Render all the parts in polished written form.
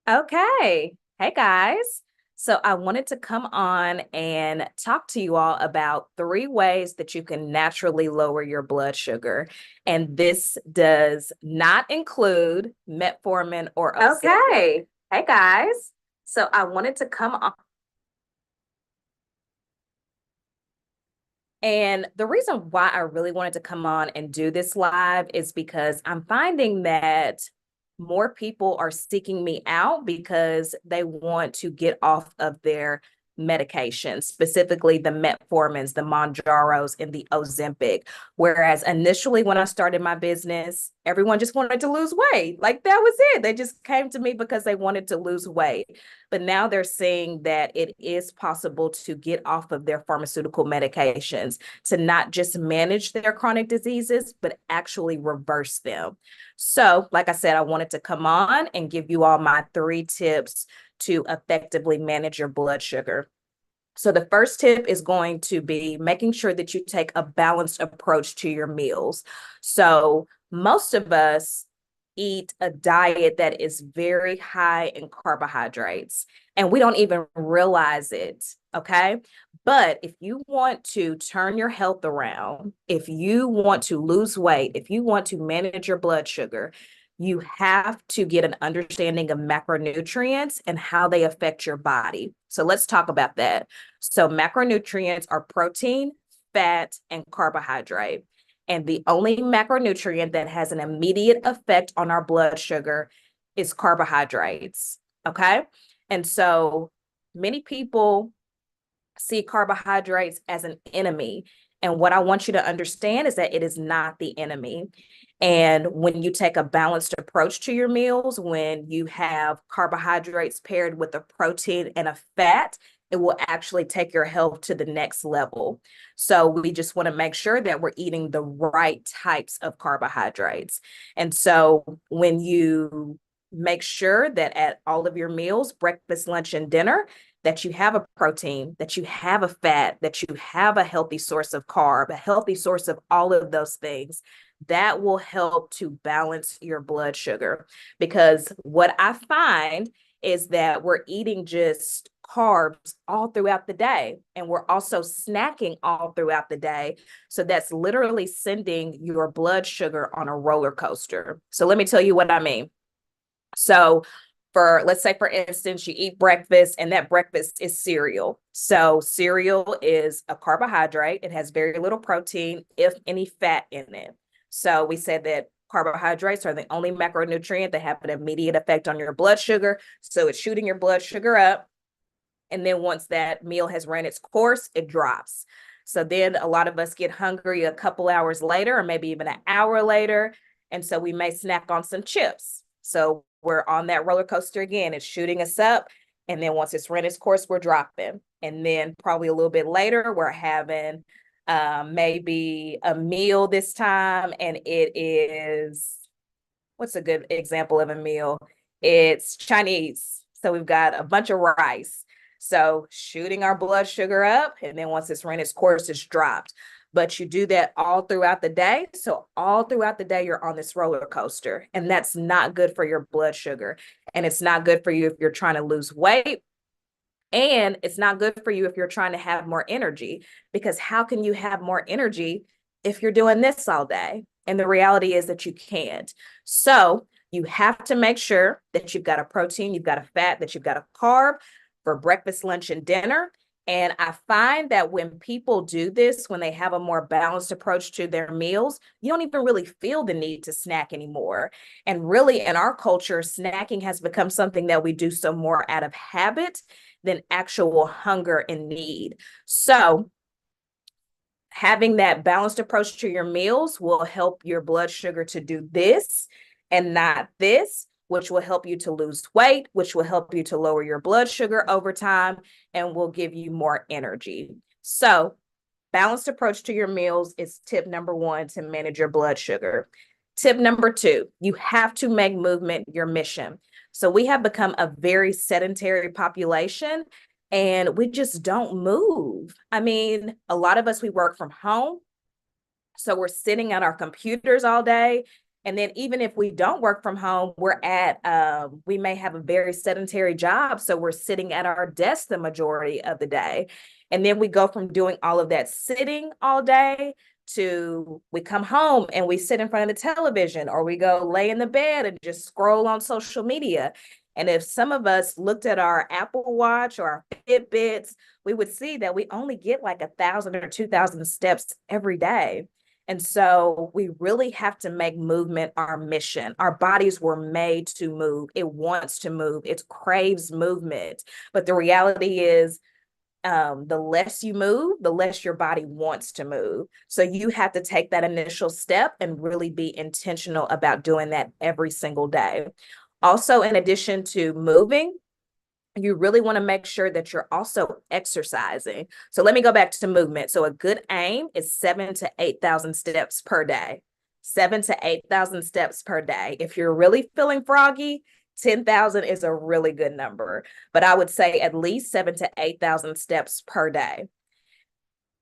Okay. Hey guys. So I wanted to come on and talk to you all about three ways that you can naturally lower your blood sugar. And this does not include metformin or Ozempic. Okay. Hey guys. So I wanted to come on. And the reason why I really wanted to come on and do this live is because I'm finding that more people are seeking me out because they want to get off of their medications, specifically the metformins, the Monjaros, and the Ozempic. Whereas initially, when I started my business, everyone just wanted to lose weight. Like that was it. They just came to me because they wanted to lose weight. But now they're saying that it is possible to get off of their pharmaceutical medications, to not just manage their chronic diseases, but actually reverse them. So, like I said, I wanted to come on and give you all my three tips to effectively manage your blood sugar. So, the first tip is going to be making sure that you take a balanced approach to your meals. So, most of us eat a diet that is very high in carbohydrates, and we don't even realize it. Okay. But if you want to turn your health around, if you want to lose weight, if you want to manage your blood sugar, you have to get an understanding of macronutrients and how they affect your body. So let's talk about that. So macronutrients are protein, fat, and carbohydrate. And the only macronutrient that has an immediate effect on our blood sugar is carbohydrates. Okay. And so many people see carbohydrates as an enemy. And what I want you to understand is that it is not the enemy. And when you take a balanced approach to your meals, when you have carbohydrates paired with a protein and a fat, it will actually take your health to the next level. So we just want to make sure that we're eating the right types of carbohydrates. And so when you make sure that at all of your meals, breakfast, lunch, and dinner, that you have a protein, that you have a fat, that you have a healthy source of carb, a healthy source of all of those things, that will help to balance your blood sugar. Because what I find is that we're eating just carbs all throughout the day, and we're also snacking all throughout the day. So that's literally sending your blood sugar on a roller coaster. So let me tell you what I mean. So for, let's say, for instance, you eat breakfast and that breakfast is cereal. So cereal is a carbohydrate. It has very little protein, if any fat in it. So we said that carbohydrates are the only macronutrient that have an immediate effect on your blood sugar. So it's shooting your blood sugar up. And then once that meal has ran its course, it drops. So then a lot of us get hungry a couple hours later, or maybe even an hour later. And so we may snack on some chips. So we're on that roller coaster again. It's shooting us up. And then once it's run its course, we're dropping. And then probably a little bit later, we're having maybe a meal this time. And it is, what's a good example of a meal? It's Chinese. So we've got a bunch of rice. So shooting our blood sugar up. And then once it's run its course, it's dropped. But you do that all throughout the day. So all throughout the day, you're on this roller coaster. And that's not good for your blood sugar. And it's not good for you if you're trying to lose weight. And it's not good for you if you're trying to have more energy, because how can you have more energy if you're doing this all day? And the reality is that you can't. So you have to make sure that you've got a protein, you've got a fat, that you've got a carb for breakfast, lunch, and dinner. And I find that when people do this, when they have a more balanced approach to their meals, you don't even really feel the need to snack anymore. And really, in our culture, snacking has become something that we do so more out of habit than actual hunger and need. So, having that balanced approach to your meals will help your blood sugar to do this and not this, which will help you to lose weight, which will help you to lower your blood sugar over time and will give you more energy. So, balanced approach to your meals is tip number one to manage your blood sugar. Tip number two, you have to make movement your mission. So we have become a very sedentary population and we just don't move. I mean, a lot of us, we work from home. So we're sitting at our computers all day And then even if we don't work from home, we may have a very sedentary job. So we're sitting at our desk the majority of the day. And then we go from doing all of that sitting all day to we come home and we sit in front of the television, or we go lay in the bed and just scroll on social media. And if some of us looked at our Apple Watch or our Fitbits, we would see that we only get like 1,000 or 2,000 steps every day. And so we really have to make movement our mission. Our bodies were made to move. It wants to move. It craves movement. But the reality is, the less you move, the less your body wants to move. So you have to take that initial step and really be intentional about doing that every single day. Also, in addition to moving, you really want to make sure that you're also exercising. So let me go back to movement. So a good aim is 7,000 to 8,000 steps per day. 7,000 to 8,000 steps per day. If you're really feeling froggy, 10,000 is a really good number, but I would say at least 7,000 to 8,000 steps per day.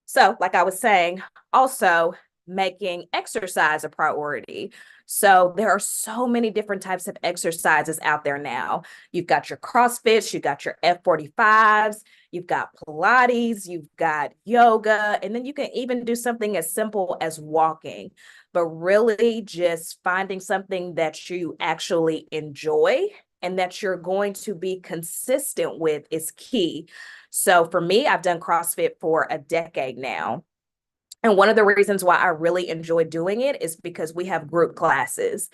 So, like I was saying, also making exercise a priority. So there are so many different types of exercises out there now. You've got your CrossFits, you've got your F45s, you've got Pilates, you've got yoga, and then you can even do something as simple as walking. But really just finding something that you actually enjoy and that you're going to be consistent with is key. So for me, I've done CrossFit for a decade now. And one of the reasons why I really enjoy doing it is because we have group classes,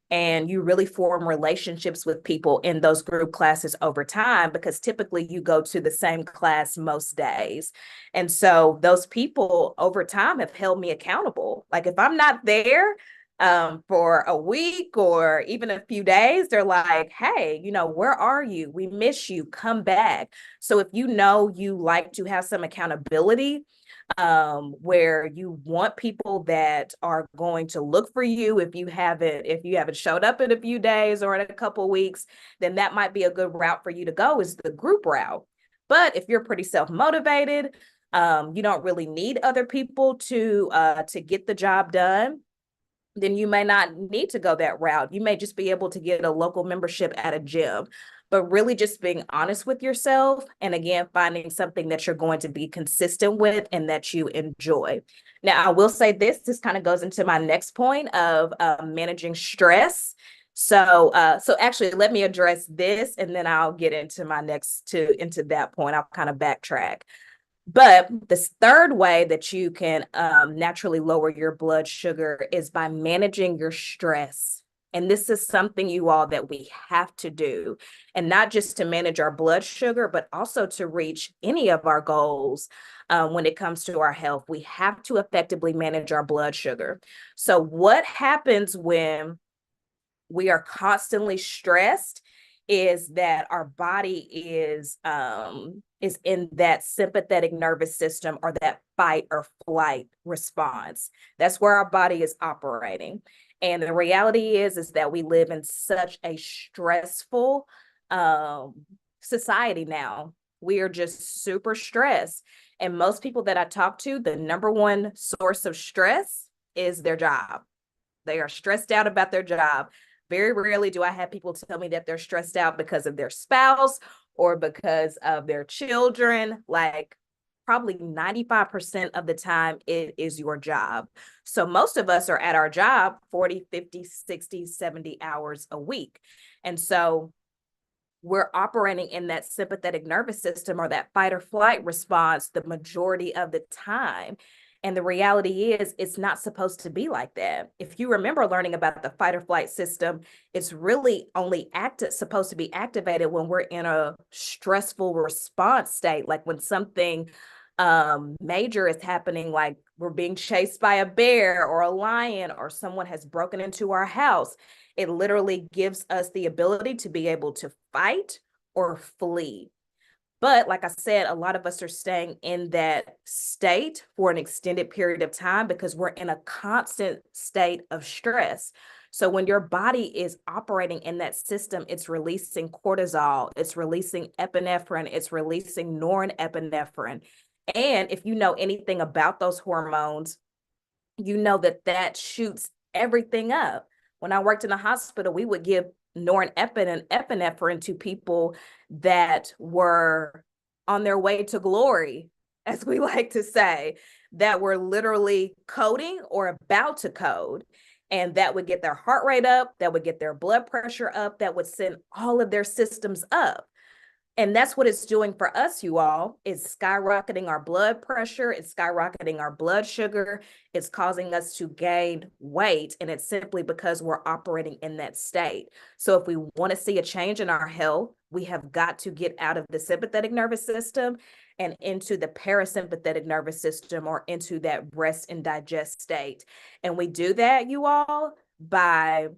and you really form relationships with people in those group classes over time, because typically you go to the same class most days. And so those people over time have held me accountable. Like if I'm not there for a week or even a few days, they're like, hey, where are you? We miss you. Come back. So if you like to have some accountability, where you want people that are going to look for you if you haven't showed up in a few days or in a couple weeks, then that might be a good route for you to go, is the group route. But if you're pretty self-motivated, you don't really need other people to get the job done, then you may not need to go that route. You may just be able to get a local membership at a gym. But really just being honest with yourself, and again, finding something that you're going to be consistent with and that you enjoy. Now, I will say this kind of goes into my next point of managing stress. So actually, let me address this, and then I'll get into into that point. I'll kind of backtrack. But this third way that you can naturally lower your blood sugar is by managing your stress. And this is something, you all, that we have to do. And not just to manage our blood sugar, but also to reach any of our goals when it comes to our health. We have to effectively manage our blood sugar. So what happens when we are constantly stressed is that our body is in that sympathetic nervous system, or that fight or flight response. That's where our body is operating. And the reality is that we live in such a stressful society now. We are just super stressed. And most people that I talk to, the number one source of stress is their job. They are stressed out about their job. Very rarely do I have people tell me that they're stressed out because of their spouse or because of their children. Like probably 95% of the time, it is your job. So most of us are at our job 40, 50, 60, 70 hours a week. And so we're operating in that sympathetic nervous system, or that fight or flight response, the majority of the time. And the reality is, it's not supposed to be like that. If you remember learning about the fight or flight system, it's really only supposed to be activated when we're in a stressful response state, like when something major is happening, like we're being chased by a bear or a lion, or someone has broken into our house. It literally gives us the ability to be able to fight or flee. But like I said, a lot of us are staying in that state for an extended period of time because we're in a constant state of stress. So when your body is operating in that system, it's releasing cortisol, it's releasing epinephrine, it's releasing norepinephrine. And if you know anything about those hormones, you know that shoots everything up. When I worked in the hospital, we would give norepinephrine and epinephrine to people that were on their way to glory, as we like to say, that were literally coding or about to code. And that would get their heart rate up, that would get their blood pressure up, that would send all of their systems up. And that's what it's doing for us, you all. It's skyrocketing our blood pressure. It's skyrocketing our blood sugar. It's causing us to gain weight. And it's simply because we're operating in that state. So if we want to see a change in our health, we have got to get out of the sympathetic nervous system and into the parasympathetic nervous system, or into that rest and digest state. And we do that, you all, by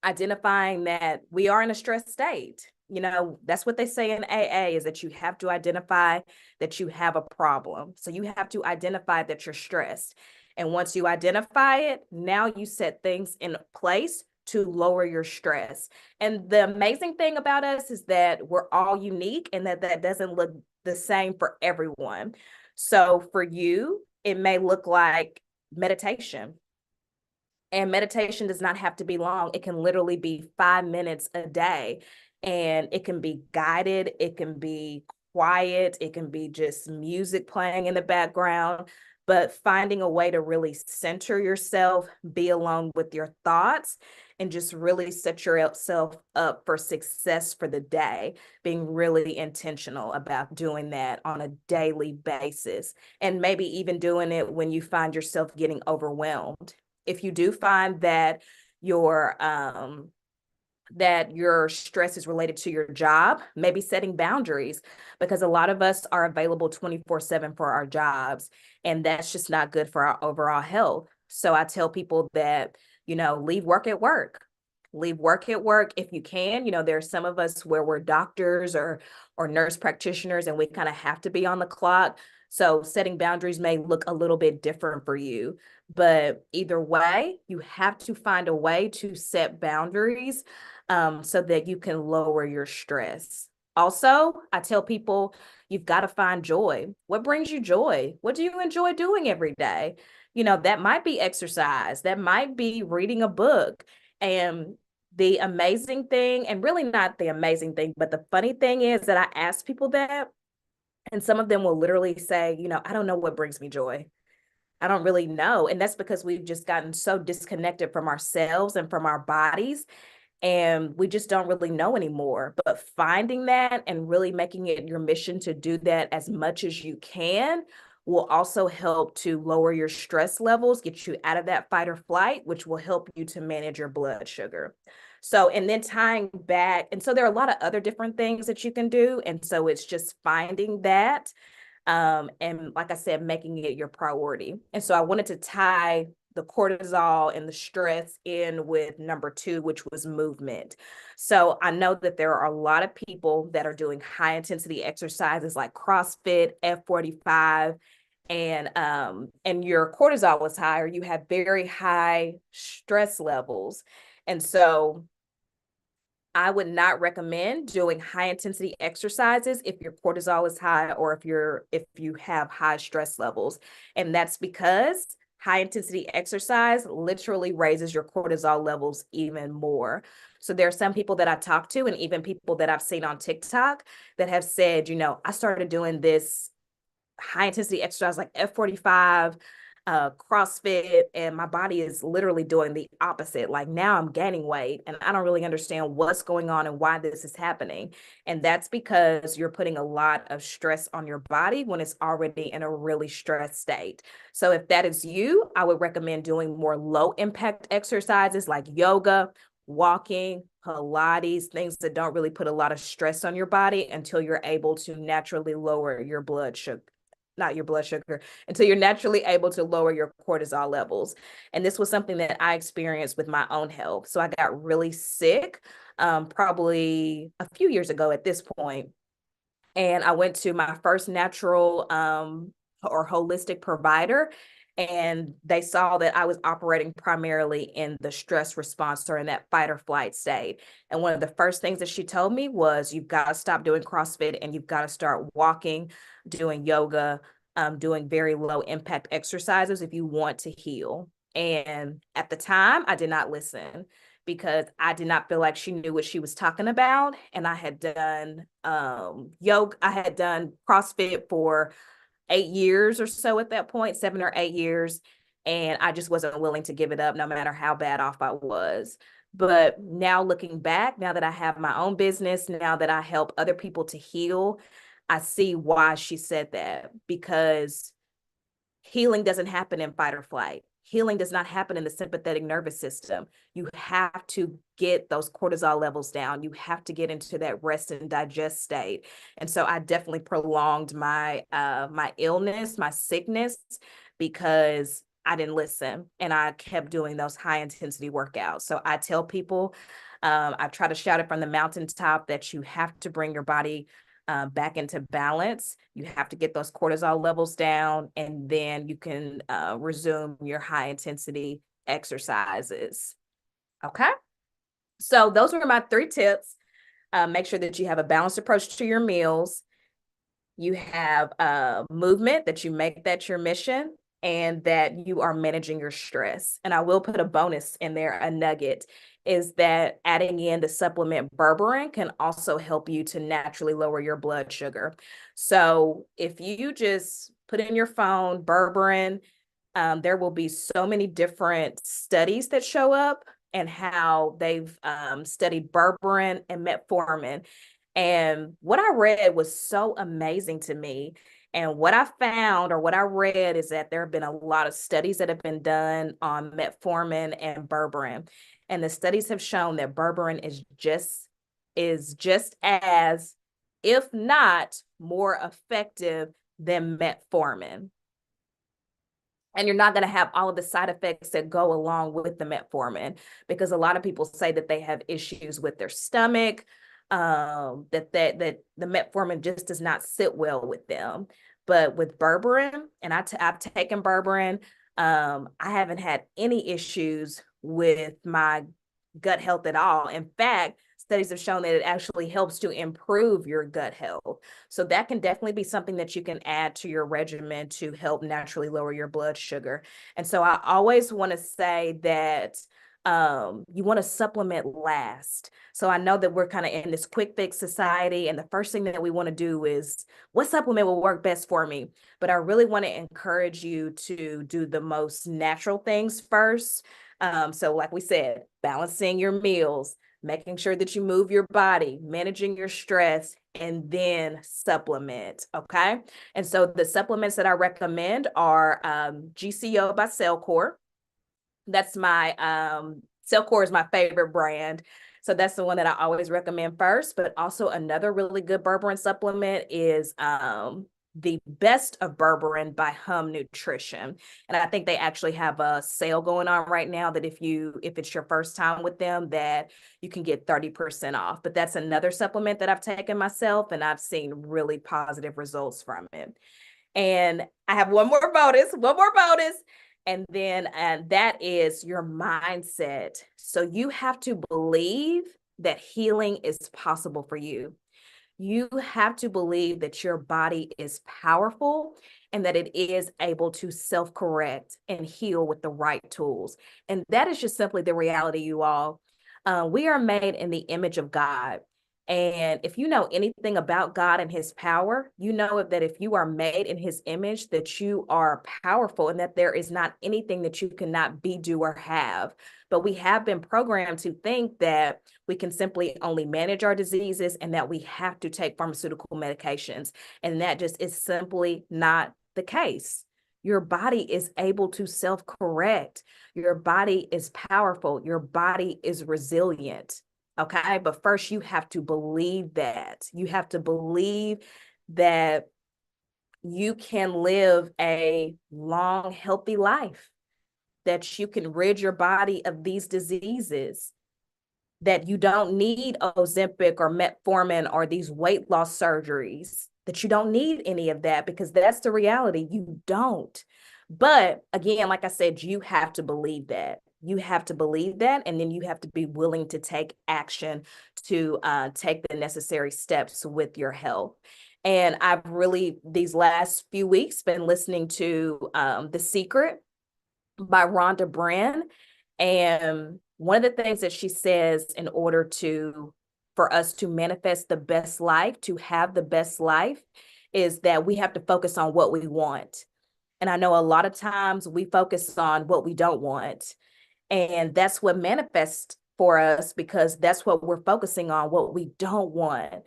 identifying that we are in a stress state. You know, that's what they say in AA, is that you have to identify that you have a problem. So you have to identify that you're stressed. And once you identify it, now you set things in place to lower your stress. And the amazing thing about us is that we're all unique, and that doesn't look the same for everyone. So for you, it may look like meditation. And meditation does not have to be long. It can literally be 5 minutes a day. And it can be guided, it can be quiet, it can be just music playing in the background. But finding a way to really center yourself, be alone with your thoughts, and just really set yourself up for success for the day, being really intentional about doing that on a daily basis. And maybe even doing it when you find yourself getting overwhelmed. If you do find that your stress is related to your job, maybe setting boundaries, because a lot of us are available 24/7 for our jobs, and that's just not good for our overall health. So I tell people that, leave work at work. Leave work at work if you can. There's some of us where we're doctors or nurse practitioners, and we kind of have to be on the clock. So setting boundaries may look a little bit different for you. But either way, you have to find a way to set boundaries, so that you can lower your stress. Also, I tell people you've got to find joy. What brings you joy? What do you enjoy doing every day? That might be exercise, that might be reading a book. And the amazing thing, and really not the amazing thing, but the funny thing is that I ask people that, and some of them will literally say, I don't know what brings me joy. I don't really know. And that's because we've just gotten so disconnected from ourselves and from our bodies, and we just don't really know anymore. But finding that and really making it your mission to do that as much as you can will also help to lower your stress levels, get you out of that fight or flight, which will help you to manage your blood sugar. So, and then tying back, and so there are a lot of other different things that you can do. And so it's just finding that, and like I said, making it your priority. And so I wanted to tie the cortisol and the stress in with number 2, which was movement. So I know that there are a lot of people that are doing high intensity exercises like CrossFit, F45, and your cortisol was higher. You have very high stress levels. And so I would not recommend doing high intensity exercises if your cortisol is high, or if you have high stress levels. And that's because high intensity exercise literally raises your cortisol levels even more. So there are some people that I talk to, and even people that I've seen on TikTok, that have said, I started doing this high intensity exercise like F45, CrossFit, and my body is literally doing the opposite. Like, now I'm gaining weight, and I don't really understand what's going on and why this is happening. And that's because you're putting a lot of stress on your body when it's already in a really stressed state. So if that is you, I would recommend doing more low impact exercises like yoga, walking, Pilates, things that don't really put a lot of stress on your body, until you're able to naturally lower your blood sugar, not your blood sugar, until you're naturally able to lower your cortisol levels. And this was something that I experienced with my own health. So I got really sick, probably a few years ago at this point. And I went to my first natural, or holistic provider, and they saw that I was operating primarily in the stress response, or in that fight or flight state. And one of the first things that she told me was, you've got to stop doing CrossFit, and you've got to start walking, doing yoga, doing very low impact exercises if you want to heal. And at the time, I did not listen because I did not feel like she knew what she was talking about. And I had done yoga, I had done CrossFit for 8 years or so at that point, 7 or 8 years. And I just wasn't willing to give it up no matter how bad off I was. But now looking back, now that I have my own business, now that I help other people to heal, I see why she said that, because healing doesn't happen in fight or flight. Healing does not happen in the sympathetic nervous system. You have to get those cortisol levels down. You have to get into that rest and digest state. And so I definitely prolonged my illness, my sickness, because I didn't listen and I kept doing those high intensity workouts. So I tell people, I try to shout it from the mountaintop that you have to bring your body back into balance. You have to get those cortisol levels down, and then you can resume your high intensity exercises. Okay. So those were my 3 tips. Make sure that you have a balanced approach to your meals. You have movement, that you make that your mission, and that you are managing your stress. And I will put a bonus in there, a nugget, is that adding in the supplement berberine can also help you to naturally lower your blood sugar. So if you just put in your phone berberine, there will be so many different studies that show up and how they've studied berberine and metformin. And what I read was so amazing to me. And what I found, or what I read, is that there have been a lot of studies that have been done on metformin and berberine. And the studies have shown that berberine is just as, if not more effective than metformin. And you're not going to have all of the side effects that go along with the metformin, because a lot of people say that they have issues with their stomach, that the metformin just does not sit well with them. But with berberine, and I've taken berberine, I haven't had any issues with my gut health at all. In fact, studies have shown that it actually helps to improve your gut health. So that can definitely be something that you can add to your regimen to help naturally lower your blood sugar. And so I always want to say that you want to supplement last. So I know that we're kind of in this quick fix society, and the first thing that we want to do is, what supplement will work best for me? But I really want to encourage you to do the most natural things first. So like we said, balancing your meals, making sure that you move your body, managing your stress, and then supplement. Okay. And so the supplements that I recommend are GCO by Cellcore. That's my Cellcore is my favorite brand. So that's the one that I always recommend first. But also another really good berberine supplement is the Best of Berberine by Hum Nutrition. And I think they actually have a sale going on right now that if it's your first time with them, that you can get 30% off. But that's another supplement that I've taken myself, and I've seen really positive results from it. And I have one more bonus, and then that is your mindset. So you have to believe that healing is possible for you. You have to believe that your body is powerful and that it is able to self-correct and heal with the right tools. And that is just simply the reality, you all. We are made in the image of God. And if you know anything about God and his power, you know that if you are made in his image, that you are powerful and that there is not anything that you cannot be, do, or have. But we have been programmed to think that we can simply only manage our diseases and that we have to take pharmaceutical medications. And that just is simply not the case. Your body is able to self-correct. Your body is powerful. Your body is resilient. Okay. But first, you have to believe that. You have to believe that you can live a long, healthy life, that you can rid your body of these diseases, that you don't need Ozempic or metformin or these weight loss surgeries, that you don't need any of that, because that's the reality. You don't. But again, like I said, you have to believe that. You have to believe that, and then you have to be willing to take action to take the necessary steps with your health. And I've really, these last few weeks, been listening to The Secret. by Rhonda Brand. And one of the things that she says in order for us to manifest the best life, to have the best life, is that we have to focus on what we want. And I know a lot of times we focus on what we don't want. And that's what manifests for us because that's what we're focusing on, what we don't want.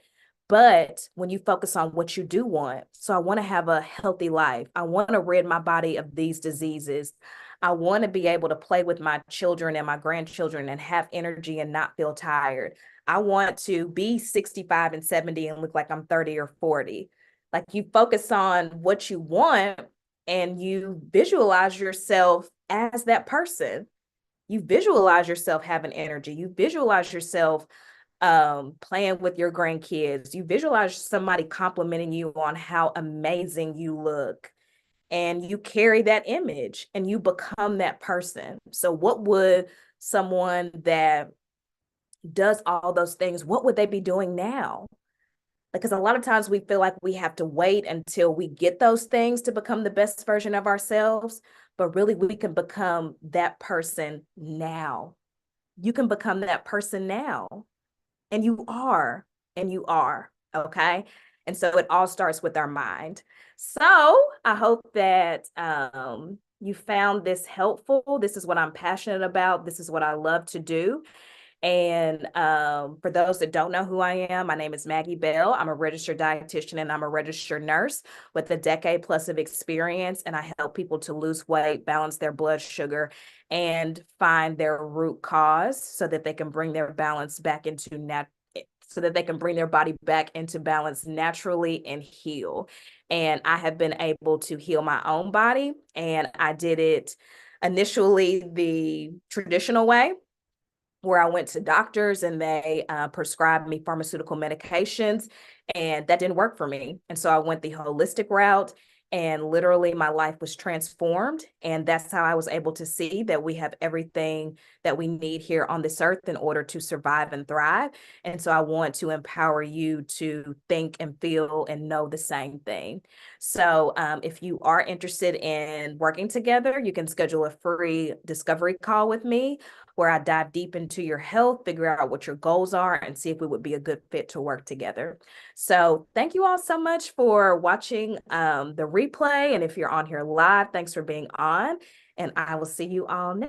But when you focus on what you do want, so I want to have a healthy life. I want to rid my body of these diseases. I want to be able to play with my children and my grandchildren and have energy and not feel tired. I want to be 65 and 70 and look like I'm 30 or 40. Like you focus on what you want and you visualize yourself as that person. You visualize yourself having energy. You visualize yourself playing with your grandkids. You visualize somebody complimenting you on how amazing you look, and you carry that image and you become that person. So what would someone that does all those things, what would they be doing now? Because a lot of times we feel like we have to wait until we get those things to become the best version of ourselves, but really we can become that person now. You can become that person now. And you are, and you are, okay? And so it all starts with our mind. So I hope that you found this helpful. This is what I'm passionate about. This is what I love to do. And for those that don't know who I am, my name is Maggie Bell. I'm a registered dietitian and I'm a registered nurse with a decade plus of experience. And I help people to lose weight, balance their blood sugar, and find their root cause so that they can bring their balance back into so that they can bring their body back into balance naturally and heal. And I have been able to heal my own body. And I did it initially the traditional way, where I went to doctors and they prescribed me pharmaceutical medications, and that didn't work for me. And so I went the holistic route, and literally my life was transformed. And that's how I was able to see that we have everything that we need here on this earth in order to survive and thrive. And so I want to empower you to think and feel and know the same thing. So if you are interested in working together, you can schedule a free discovery call with me where I dive deep into your health, figure out what your goals are, and see if we would be a good fit to work together. So thank you all so much for watching the replay. And if you're on here live, thanks for being on. And I will see you all next